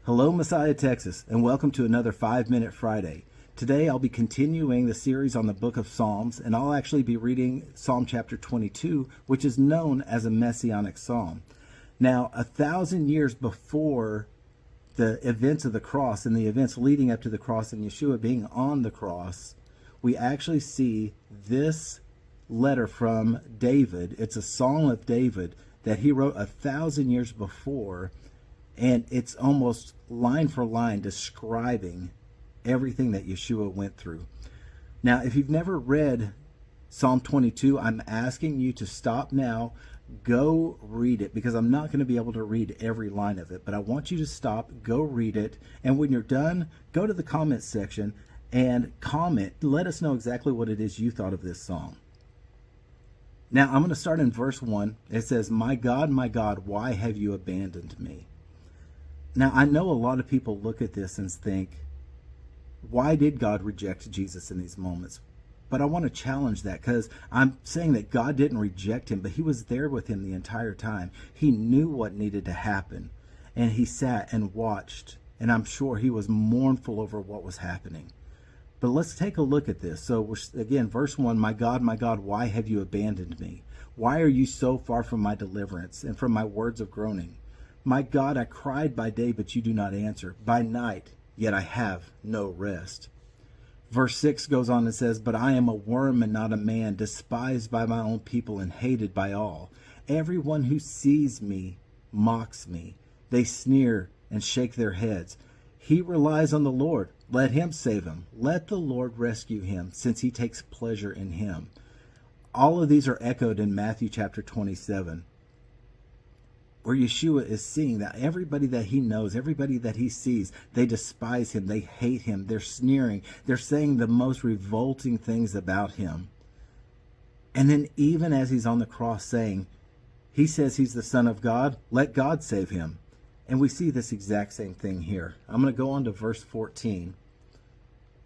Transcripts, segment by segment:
Hello, Messiah, Texas, and welcome to another 5-Minute Friday. Today I'll be continuing the series on the book of Psalms, and I'll actually be reading Psalm chapter 22, which is known as a messianic psalm. Now, 1,000 years before the events of the cross and the events leading up to the cross and Yeshua being on the cross, we actually see this letter from David. It's a song of David that he wrote 1,000 years before, and it's almost line for line describing everything that Yeshua went through. Now, if you've never read Psalm 22, I'm asking you to stop now, go read it, because I'm not going to be able to read every line of it, but I want you to stop, go read it, and when you're done, go to the comment section and comment. Let us know exactly what it is you thought of this song. Now, I'm going to start in verse 1. It says, my God, why have you abandoned me?" Now, I know a lot of people look at this and think, why did God reject Jesus in these moments? But I want to challenge that, because I'm saying that God didn't reject him, but he was there with him the entire time. He knew what needed to happen, and he sat and watched, and I'm sure he was mournful over what was happening. But let's take a look at this. So again, verse 1, my God, why have you abandoned me? Why are you so far from my deliverance and from my words of groaning? My God, I cried by day, but you do not answer. By night, yet I have no rest. Verse 6 goes on and says, but I am a worm and not a man, despised by my own people and hated by all. Everyone who sees me mocks me. They sneer and shake their heads. He relies on the Lord. Let him save him. Let the Lord rescue him, since he takes pleasure in him. All of these are echoed in Matthew chapter 27, where Yeshua is seeing that everybody that he knows, everybody that he sees, they despise him, they hate him, they're sneering, they're saying the most revolting things about him. And then even as he's on the cross saying, he says he's the Son of God, let God save him. And we see this exact same thing here. I'm going to go on to verse 14,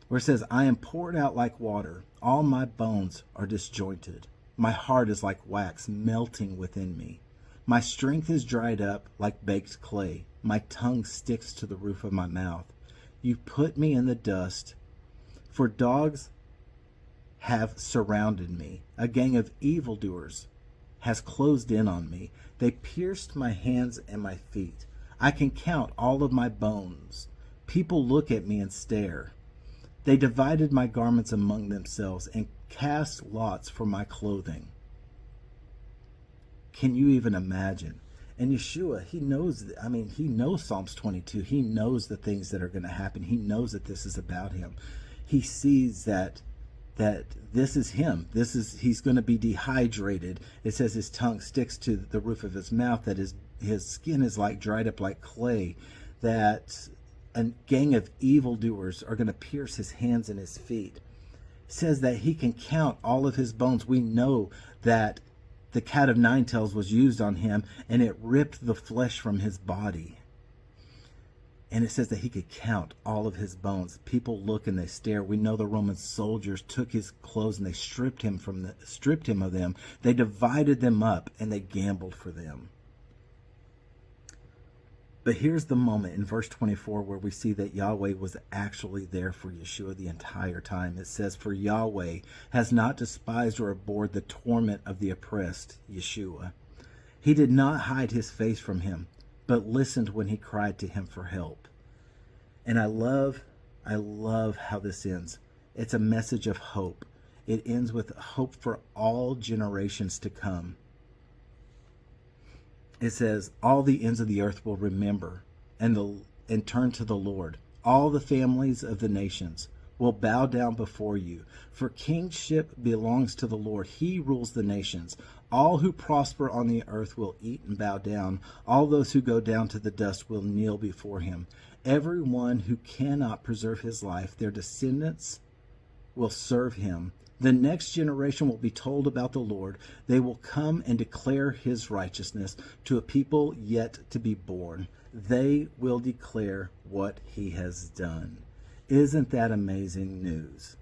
where it says, I am poured out like water. All my bones are disjointed. My heart is like wax melting within me. My strength is dried up like baked clay. My tongue sticks to the roof of my mouth. You put me in the dust, for dogs have surrounded me. A gang of evildoers has closed in on me. They pierced my hands and my feet. I can count all of my bones. People look at me and stare. They divided my garments among themselves and cast lots for my clothing. Can you even imagine? And Yeshua, he knows, he knows Psalms 22. He knows the things that are going to happen. He knows that this is about him. He sees that this is him. He's going to be dehydrated. It says his tongue sticks to the roof of his mouth, that his skin is like dried up like clay, that a gang of evildoers are going to pierce his hands and his feet. It says that he can count all of his bones. We know that the cat of nine tails was used on him, and it ripped the flesh from his body. And it says that he could count all of his bones. People look and they stare. We know the Roman soldiers took his clothes and they stripped him of them. They divided them up and they gambled for them. But here's the moment in verse 24 where we see that Yahweh was actually there for Yeshua the entire time. It says, for Yahweh has not despised or abhorred the torment of the oppressed, Yeshua. He did not hide his face from him, but listened when he cried to him for help. And I love how this ends. It's a message of hope. It ends with hope for all generations to come. It says, all the ends of the earth will remember and turn to the Lord. All the families of the nations will bow down before you. For kingship belongs to the Lord. He rules the nations. All who prosper on the earth will eat and bow down. All those who go down to the dust will kneel before him. Everyone who cannot preserve his life, their descendants will serve him. The next generation will be told about the Lord. They will come and declare his righteousness to a people yet to be born. They will declare what he has done. Isn't that amazing news?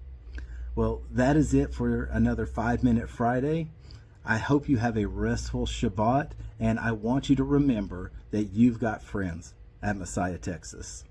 Well, that is it for another 5-Minute Friday. I hope you have a restful Shabbat, and I want you to remember that you've got friends. at Messiah, Texas.